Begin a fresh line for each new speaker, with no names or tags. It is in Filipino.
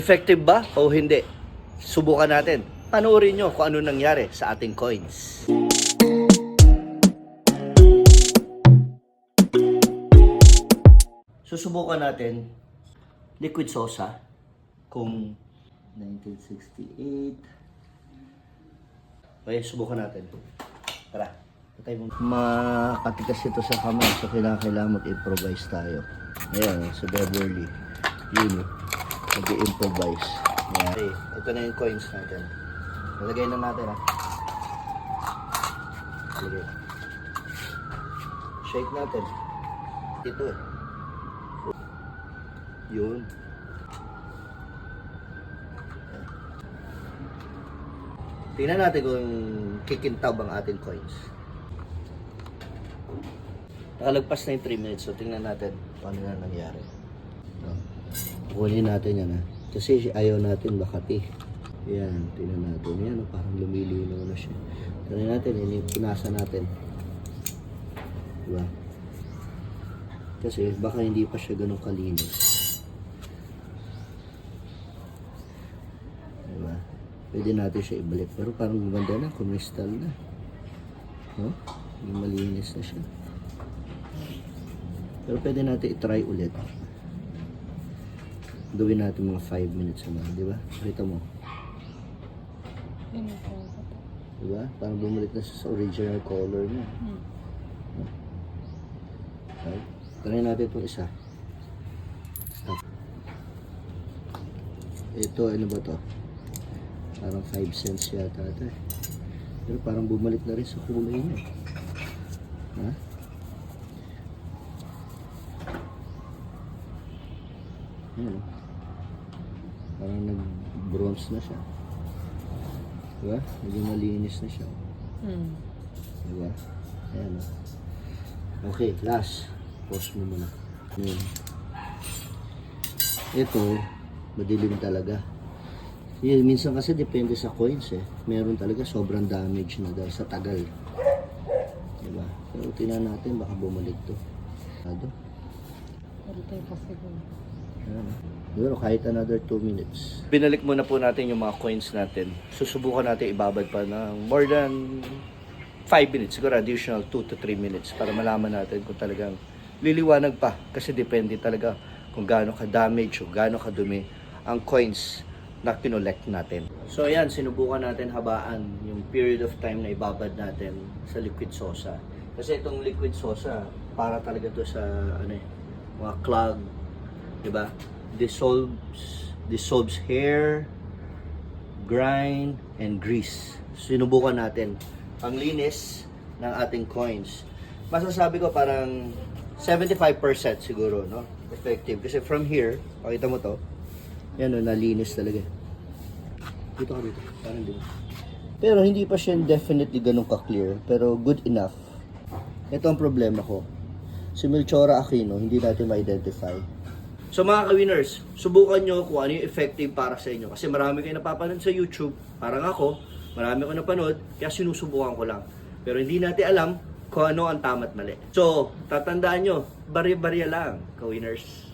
Effective ba o hindi? Subukan natin. Panoorin nyo kung ano nangyari sa ating coins. Susubukan natin liquid sosa kung 1968. Okay, subukan natin. Tara. Makatikas ito sa kamay, so kailangan mag-improvise tayo. Ayan, sa Beverly. Yun, mag-improvise. Okay, ito na yung coins natin. Nalagay na natin, ha. Lagay. Shake natin. Ito, eh. Yun. Tingnan natin kung kikintab ang ating coins. Nakalagpas na yung 3 minutes, so tingnan natin kung ano na nangyari. Kunin natin yan, ha. Kasi ayaw natin makati. Yan, tingnan natin. Yan, parang lumilinaw na siya. Tingnan natin, yun yung punasa natin. Diba? Kasi baka hindi pa siya ganun kalinis. Diba? Pwede natin siya ibalik. Pero parang gumanda na, kumistal na. No? Yung malinis na siya. Pero pwede natin i-try ulit. Gawin natin mga 5 minutes naman, di ba? Kita mo. Di ba? Parang bumalik na sa original color niya. Okay. Try natin itong isa. Stop. Ito, ano ba to? Parang 5 cents yata ito eh. Pero parang bumalik na rin sa kulay niya. Ha? Ayan. Parang nag-bronze na siya. Diba? Medyo malinis na siya. Diba? Ayan. Okay, last. Pause mo muna. Ayan. Ito, madilim talaga. Minsan kasi depende sa coins eh. Meron talaga sobrang damage na dahil sa tagal. Diba? Pero tingnan natin, baka bumalik to. Ano? Pero kahit another 2 minutes. Binalik muna po natin yung mga coins natin. Susubukan natin ibabad pa ng more than 5 minutes. Siguro additional 2 to 3 minutes para malaman natin kung talagang liliwanag pa. Kasi depende talaga kung gaano ka-damage o gaano kadumi ang coins na kinolect natin. So ayan, sinubukan natin habaan yung period of time na ibabad natin sa liquid sosa. Kasi itong liquid sosa, para talaga to sa ano eh, mga clog, diba? Dissolves hair, grind, and grease. Sinubukan natin ang linis ng ating coins. Masasabi ko parang 75% siguro, no? Effective. Kasi from here, pakita mo to, yan o, nalinis talaga. Dito ka dito. Parang dito. Pero hindi pa siya definitely ganun ka-clear. Pero good enough. Ito ang problema ko. Si Melchora Aquino, hindi natin ma-identify. So mga ka-winners, subukan nyo kung ano yung effective para sa inyo. Kasi marami kayo napapanood sa YouTube. Parang ako, marami ko napanood. Kaya sinusubukan ko lang. Pero hindi natin alam kung ano ang tama at mali. So, tatandaan nyo, barya-barya lang, ka-winners.